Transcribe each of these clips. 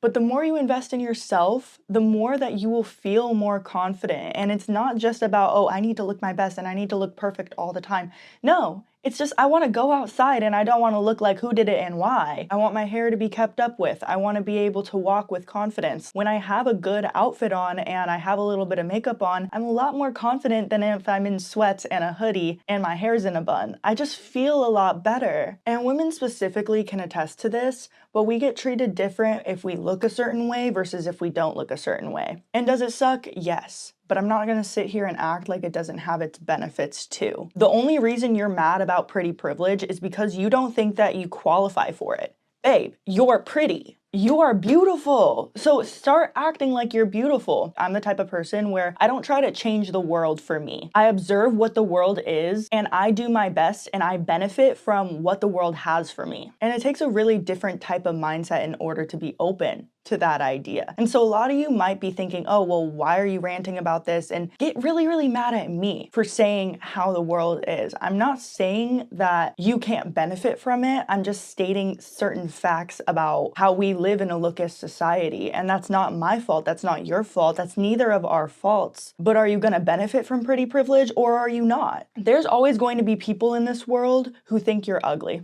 But the more you invest in yourself, the more that you will feel more confident. And it's not just about, oh, I need to look my best and I need to look perfect all the time. No, it's just I want to go outside and I don't want to look like who did it and why. I want my hair to be kept up with. I want to be able to walk with confidence. When I have a good outfit on and I have a little bit of makeup on, I'm a lot more confident than if I'm in sweats and a hoodie and my hair's in a bun. I just feel a lot better. And women specifically can attest to this, but we get treated different if we look a certain way versus if we don't look a certain way. And does it suck? Yes. But I'm not gonna sit here and act like it doesn't have its benefits too. The only reason you're mad about pretty privilege is because you don't think that you qualify for it. Babe, you're pretty. You are beautiful. So start acting like you're beautiful. I'm the type of person where I don't try to change the world for me. I observe what the world is and I do my best and I benefit from what the world has for me. And it takes a really different type of mindset in order to be open to that idea. And so a lot of you might be thinking, oh, well, why are you ranting about this? And get really, really mad at me for saying how the world is. I'm not saying that you can't benefit from it. I'm just stating certain facts about how we live in a lookist society. And that's not my fault. That's not your fault. That's neither of our faults. But are you going to benefit from pretty privilege or are you not? There's always going to be people in this world who think you're ugly.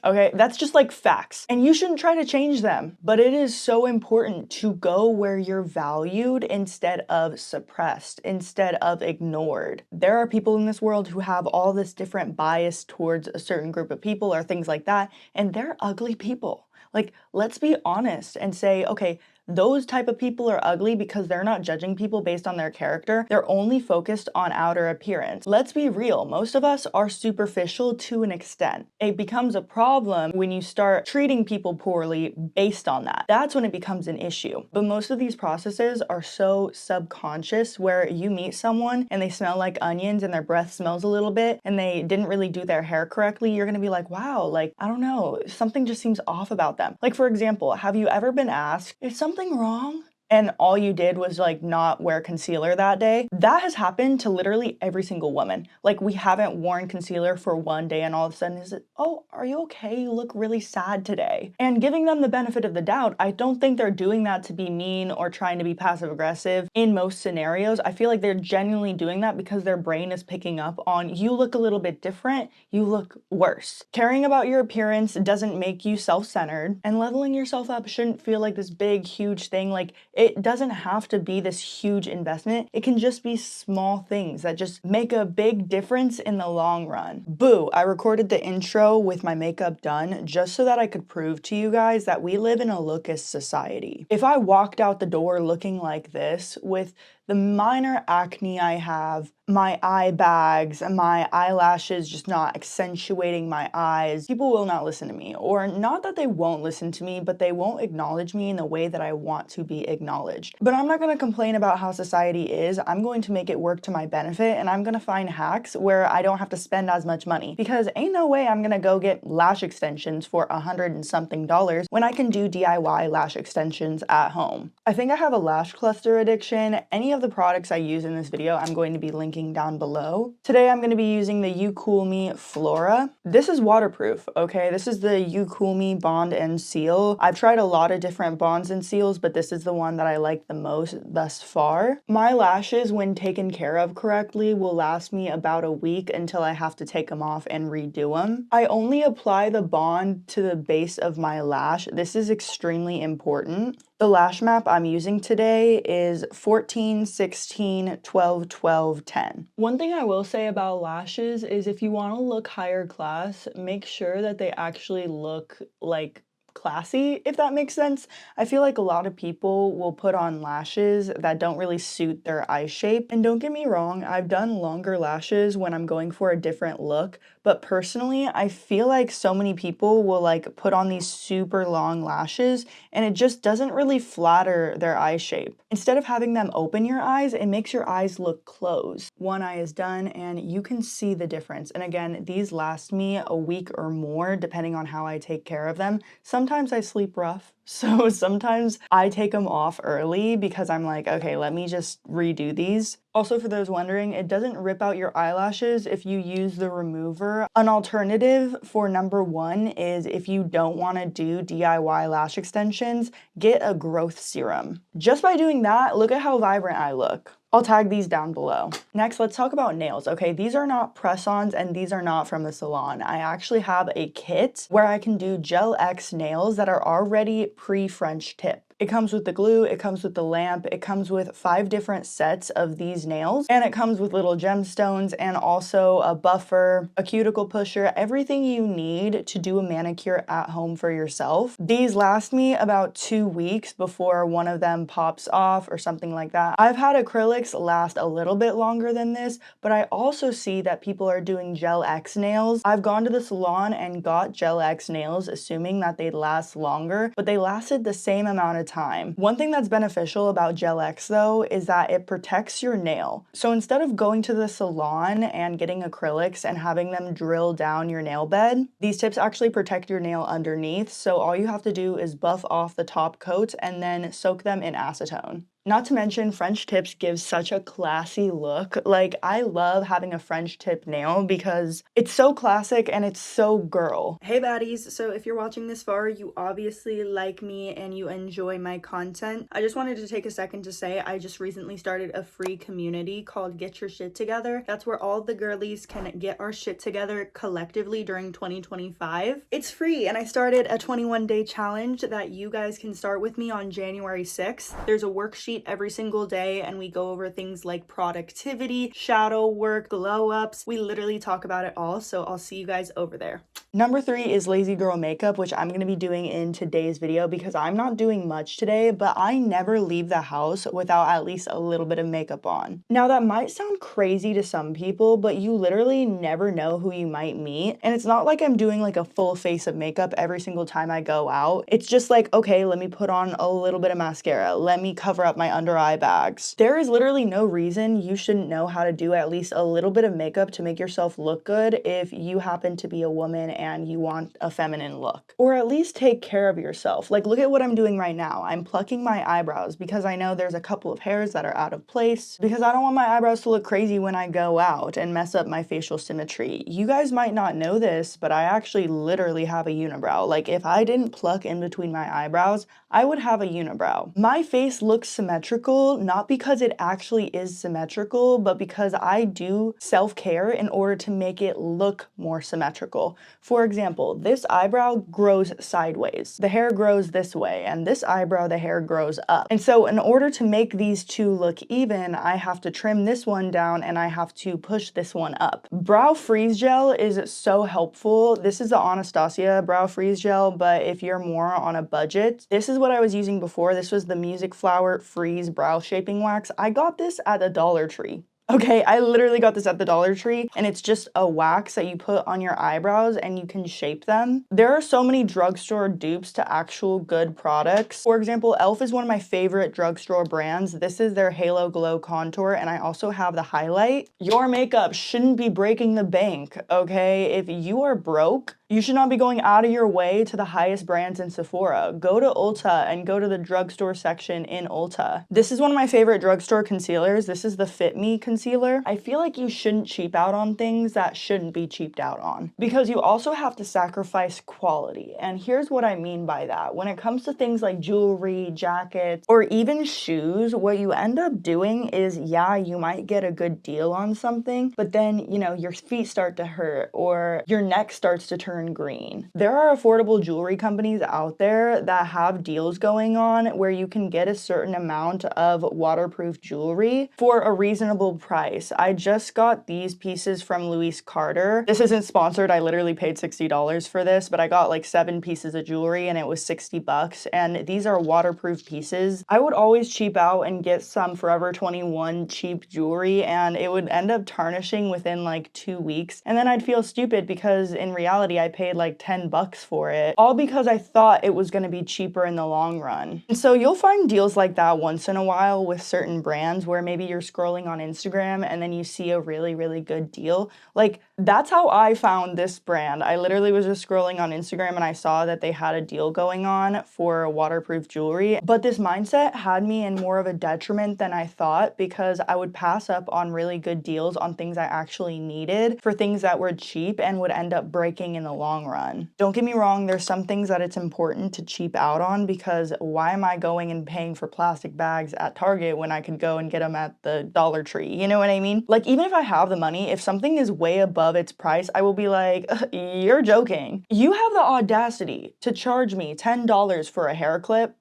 Okay, that's just like facts. And you shouldn't try to change them. But it is so important to go where you're valued instead of suppressed, instead of ignored. There are people in this world who have all this different bias towards a certain group of people or things like that, and they're ugly people. Like, let's be honest and say, okay, those type of people are ugly because they're not judging people based on their character. They're only focused on outer appearance. Let's be real. Most of us are superficial to an extent. It becomes a problem when you start treating people poorly based on that. That's when it becomes an issue. But most of these processes are so subconscious where you meet someone and they smell like onions and their breath smells a little bit and they didn't really do their hair correctly. You're going to be like, wow, like, I don't know, something just seems off about them. Like, for example, have you ever been asked, is something wrong? And all you did was like not wear concealer that day? That has happened to literally every single woman. Like, we haven't worn concealer for one day and all of a sudden is it, oh, are you okay? You look really sad today. And giving them the benefit of the doubt, I don't think they're doing that to be mean or trying to be passive aggressive in most scenarios. I feel like they're genuinely doing that because their brain is picking up on, you look a little bit different, you look worse. Caring about your appearance doesn't make you self-centered, and leveling yourself up shouldn't feel like this big, huge thing. Like, it doesn't have to be this huge investment. It can just be small things that just make a big difference in the long run. Boo, I recorded the intro with my makeup done just so that I could prove to you guys that we live in a lookist society. If I walked out the door looking like this with the minor acne I have, my eye bags, and my eyelashes just not accentuating my eyes, people will not listen to me. Or not that they won't listen to me, but they won't acknowledge me in the way that I want to be acknowledged. But I'm not going to complain about how society is. I'm going to make it work to my benefit, and I'm going to find hacks where I don't have to spend as much money. Because ain't no way I'm going to go get lash extensions for $100 and something when I can do DIY lash extensions at home. I think I have a lash cluster addiction. Any of the products I use in this video, I'm going to be linking down below. Today, I'm going to be using the You Cool Me Flora. This is waterproof, okay? This is the You Cool Me Bond and Seal. I've tried a lot of different bonds and seals, but this is the one that I like the most thus far. My lashes, when taken care of correctly, will last me about a week until I have to take them off and redo them. I only apply the bond to the base of my lash. This is extremely important. The lash map I'm using today is 14, 16, 12, 12, 10. One thing I will say about lashes is if you want to look higher class, make sure that they actually look like classy, if that makes sense. I feel like a lot of people will put on lashes that don't really suit their eye shape. And don't get me wrong, I've done longer lashes when I'm going for a different look, but personally, I feel like so many people will like put on these super long lashes and it just doesn't really flatter their eye shape. Instead of having them open your eyes, it makes your eyes look closed. One eye is done and you can see the difference. And again, these last me a week or more depending on how I take care of them. Some sometimes I sleep rough. So sometimes I take them off early because I'm like, okay, let me just redo these. Also, for those wondering, it doesn't rip out your eyelashes if you use the remover. An alternative for number one is if you don't want to do DIY lash extensions, get a growth serum. Just by doing that, look at how vibrant I look. I'll tag these down below. Next, let's talk about nails. Okay, these are not press-ons and these are not from the salon. I actually have a kit where I can do Gel X nails that are already pre-French tip. It comes with the glue, it comes with the lamp, it comes with 5 different sets of these nails, and it comes with little gemstones and also a buffer, a cuticle pusher, everything you need to do a manicure at home for yourself. These last me about 2 weeks before one of them pops off or something like that. I've had acrylics last a little bit longer than this, but I also see that people are doing Gel X nails. I've gone to the salon and got Gel X nails assuming that they'd last longer, but they lasted the same amount of time. One thing that's beneficial about Gel X though is that it protects your nail. So instead of going to the salon and getting acrylics and having them drill down your nail bed, these tips actually protect your nail underneath. So all you have to do is buff off the top coat and then soak them in acetone. Not to mention, French tips give such a classy look. Like, I love having a French tip nail because it's so classic and it's so girl. Hey baddies, so if you're watching this far, you obviously like me and you enjoy my content. I just wanted to take a second to say I just recently started a free community called Get Your Shit Together. That's where all the girlies can get our shit together collectively during 2025. It's free, and I started a 21-day challenge that you guys can start with me on January 6th. There's a worksheet every single day and we go over things like productivity, shadow work, glow ups. We literally talk about it all, so I'll see you guys over there. Number 3 is lazy girl makeup, which I'm going to be doing in today's video because I'm not doing much today, but I never leave the house without at least a little bit of makeup on. Now that might sound crazy to some people, but you literally never know who you might meet, and it's not like I'm doing like a full face of makeup every single time I go out. It's just like, okay, let me put on a little bit of mascara, let me cover up my under eye bags. There is literally no reason you shouldn't know how to do at least a little bit of makeup to make yourself look good if you happen to be a woman and you want a feminine look. Or at least take care of yourself. Like, look at what I'm doing right now. I'm plucking my eyebrows because I know there's a couple of hairs that are out of place because I don't want my eyebrows to look crazy when I go out and mess up my facial symmetry. You guys might not know this, but I actually literally have a unibrow. Like, if I didn't pluck in between my eyebrows, I would have a unibrow. My face looks symmetrical, not because it actually is symmetrical, but because I do self-care in order to make it look more symmetrical. For example, this eyebrow grows sideways. The hair grows this way, and this eyebrow, the hair grows up. And so in order to make these two look even, I have to trim this one down and I have to push this one up. Brow freeze gel is so helpful. This is the Anastasia brow freeze gel, but if you're more on a budget, this is what I was using before. This was the Music Flower Freeze Brow Shaping Wax. I got this at the Dollar Tree. Okay, I literally got this at the Dollar Tree, and it's just a wax that you put on your eyebrows and you can shape them. There are so many drugstore dupes to actual good products. For example, e.l.f. is one of my favorite drugstore brands. This is their Halo Glow Contour, and I also have the highlight. Your makeup shouldn't be breaking the bank, okay? If you are broke, you should not be going out of your way to the highest brands in Sephora. Go to Ulta and go to the drugstore section in Ulta. This is one of my favorite drugstore concealers. This is the Fit Me concealer. I feel like you shouldn't cheap out on things that shouldn't be cheaped out on because you also have to sacrifice quality. And here's what I mean by that. When it comes to things like jewelry, jackets, or even shoes, what you end up doing is, yeah, you might get a good deal on something, but then, you know, your feet start to hurt or your neck starts to turn green. There are affordable jewelry companies out there that have deals going on where you can get a certain amount of waterproof jewelry for a reasonable price. I just got these pieces from Louise Carter. This isn't sponsored. I literally paid $60 for this, but I got like 7 pieces of jewelry and it was 60 bucks. And these are waterproof pieces. I would always cheap out and get some Forever 21 cheap jewelry and it would end up tarnishing within like 2 weeks. And then I'd feel stupid because in reality, I paid like 10 bucks for it, all because I thought it was going to be cheaper in the long run. And so you'll find deals like that once in a while with certain brands where maybe you're scrolling on Instagram Instagram and then you see a really, really good deal. Like, that's how I found this brand. I literally was just scrolling on Instagram and I saw that they had a deal going on for waterproof jewelry. But this mindset had me in more of a detriment than I thought, because I would pass up on really good deals on things I actually needed for things that were cheap and would end up breaking in the long run. Don't get me wrong, there's some things that it's important to cheap out on, because why am I going and paying for plastic bags at Target when I could go and get them at the Dollar Tree? You know what I mean? Like, even if I have the money, if something is way above its price, I will be like, you're joking. You have the audacity to charge me $10 for a hair clip?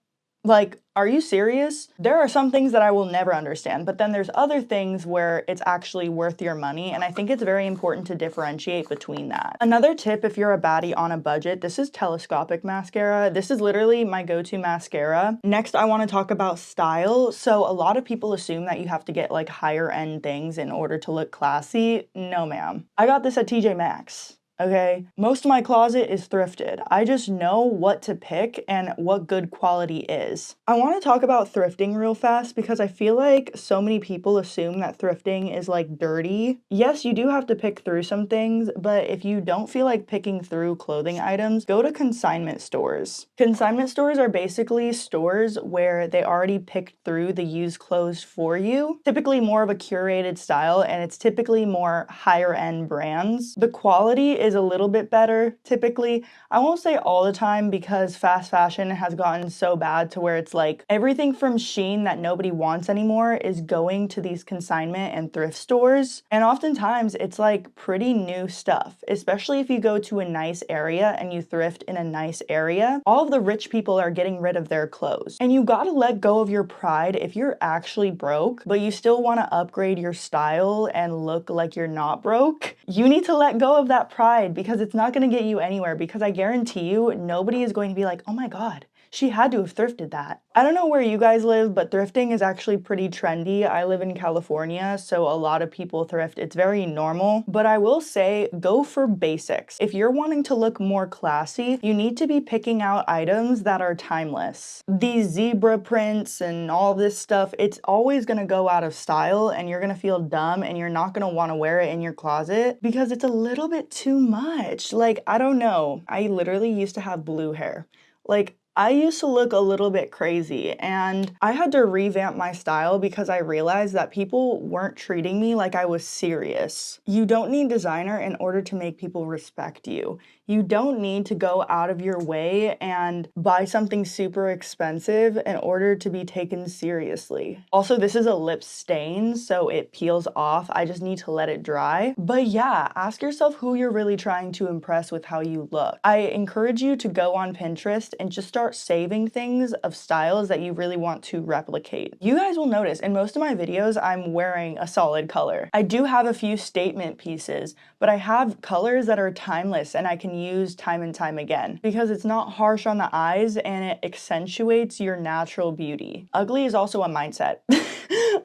Like, are you serious? There are some things that I will never understand, but then there's other things where it's actually worth your money, and I think it's very important to differentiate between that. Another tip if you're a baddie on a budget, this is telescopic mascara. This is literally my go-to mascara. Next, I want to talk about style. So a lot of people assume that you have to get like higher end things in order to look classy. No, ma'am. I got this at TJ Maxx. Okay, most of my closet is thrifted. I just know what to pick and what good quality is. I want to talk about thrifting real fast because I feel like so many people assume that thrifting is like dirty. Yes, you do have to pick through some things, but if you don't feel like picking through clothing items, go to consignment stores. Consignment stores are basically stores where they already picked through the used clothes for you, typically more of a curated style, and it's typically more higher end brands. The quality is a little bit better typically. I won't say all the time, because fast fashion has gotten so bad to where it's like everything from Shein that nobody wants anymore is going to these consignment and thrift stores. And oftentimes it's like pretty new stuff, especially if you go to a nice area and you thrift in a nice area. All of the rich people are getting rid of their clothes. And you gotta let go of your pride if you're actually broke, but you still wanna upgrade your style and look like you're not broke. You need to let go of that pride, because it's not going to get you anywhere, because I guarantee you nobody is going to be like, oh my god, she had to have thrifted that. I don't know where you guys live, but thrifting is actually pretty trendy. I live in California, so a lot of people thrift. It's very normal, but I will say go for basics. If you're wanting to look more classy, you need to be picking out items that are timeless. These zebra prints and all this stuff, it's always going to go out of style and you're going to feel dumb and you're not going to want to wear it in your closet because it's a little bit too much. Like, I don't know. I literally used to have blue hair. Like, I used to look a little bit crazy, and I had to revamp my style because I realized that people weren't treating me like I was serious. You don't need designer in order to make people respect you. You don't need to go out of your way and buy something super expensive in order to be taken seriously. Also, this is a lip stain, so it peels off. I just need to let it dry. But yeah, ask yourself who you're really trying to impress with how you look. I encourage you to go on Pinterest and just start saving things of styles that you really want to replicate. You guys will notice in most of my videos, I'm wearing a solid color. I do have a few statement pieces, but I have colors that are timeless and I can use time and time again because it's not harsh on the eyes and it accentuates your natural beauty. Ugly is also a mindset.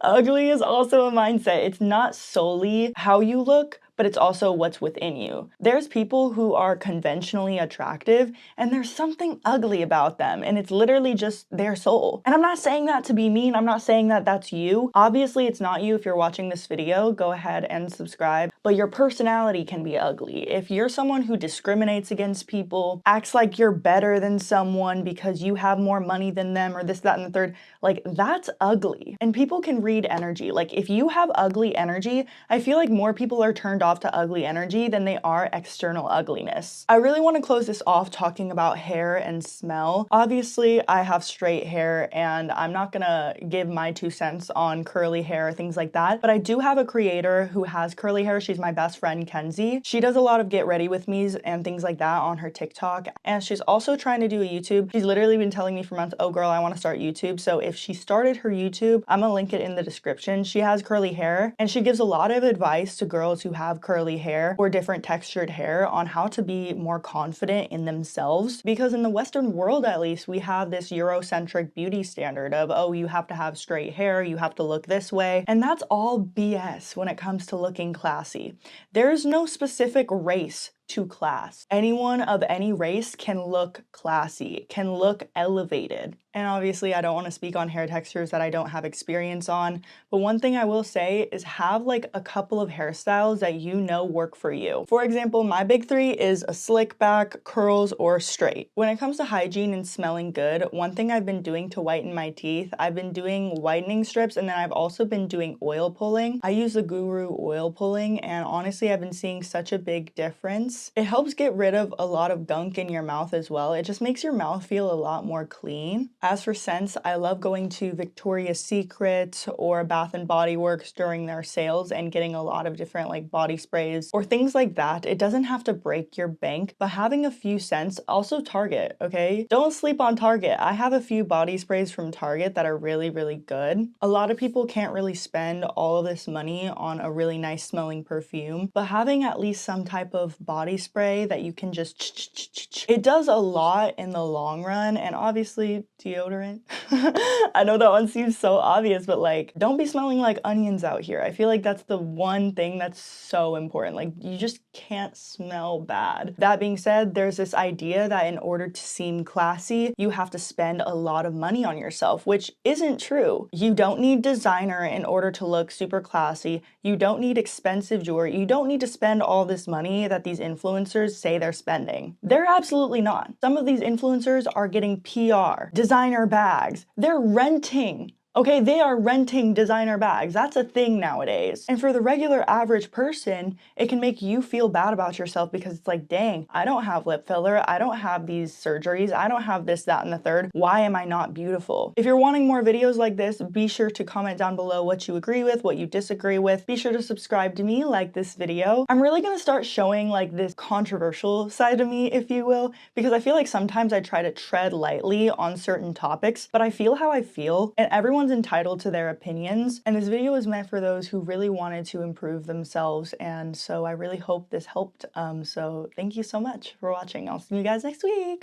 Ugly is also a mindset. It's not solely how you look, but it's also what's within you. There's people who are conventionally attractive and there's something ugly about them, and it's literally just their soul. And I'm not saying that to be mean. I'm not saying that that's you. Obviously, it's not you. If you're watching this video, go ahead and subscribe, but your personality can be ugly. If you're someone who discriminates against people, acts like you're better than someone because you have more money than them or this, that, and the third, like, that's ugly. And people can read energy. Like, if you have ugly energy, I feel like more people are turned off to ugly energy than they are external ugliness. I really want to close this off talking about hair and smell. Obviously, I have straight hair and I'm not gonna give my 2 cents on curly hair or things like that, but I do have a creator who has curly hair. She's my best friend, Kenzie. She does a lot of get ready with me's and things like that on her TikTok, and she's also trying to do a YouTube. She's literally been telling me for months, oh girl, I want to start YouTube. So if she started her YouTube, I'm gonna link it in the description. She has curly hair and she gives a lot of advice to girls who have curly hair or different textured hair on how to be more confident in themselves, because in the Western world, at least, we have this Eurocentric beauty standard of, oh, you have to have straight hair, you have to look this way, and that's all BS when it comes to looking classy. There's no specific race to class. Anyone of any race can look classy, can look elevated. And obviously, I don't want to speak on hair textures that I don't have experience on, but one thing I will say is have like a couple of hairstyles that you know work for you. For example, my big three is a slick back, curls, or straight. When it comes to hygiene and smelling good, one thing I've been doing to whiten my teeth, I've been doing whitening strips, and then I've also been doing oil pulling. I use the Guru oil pulling, and honestly, I've been seeing such a big difference. It helps get rid of a lot of gunk in your mouth as well. It just makes your mouth feel a lot more clean. As for scents, I love going to Victoria's Secret or Bath and Body Works during their sales and getting a lot of different like body sprays or things like that. It doesn't have to break your bank, but having a few scents, also Target, okay? Don't sleep on Target. I have a few body sprays from Target that are really, really good. A lot of people can't really spend all of this money on a really nice smelling perfume, but having at least some type of body spray that you can just it does a lot in the long run. And obviously deodorant. I know that one seems so obvious, but like, don't be smelling like onions out here. I feel like that's the one thing that's so important. Like, you just can't smell bad. That being said, there's this idea that in order to seem classy, you have to spend a lot of money on yourself, which isn't true. You don't need designer in order to look super classy. You don't need expensive jewelry. You don't need to spend all this money that these influencers say they're spending. They're absolutely not. Some of these influencers are getting PR, designer bags. They're renting. Okay, they are renting designer bags. That's a thing nowadays. And for the regular average person, it can make you feel bad about yourself because it's like, dang, I don't have lip filler. I don't have these surgeries. I don't have this, that, and the third. Why am I not beautiful? If you're wanting more videos like this, be sure to comment down below what you agree with, what you disagree with. Be sure to subscribe to me, like this video. I'm really gonna start showing like this controversial side of me, if you will, because I feel like sometimes I try to tread lightly on certain topics, but I feel how I feel, and everyone's entitled to their opinions, and this video is meant for those who really wanted to improve themselves, and so I really hope this helped. So thank you so much for watching. I'll see you guys next week.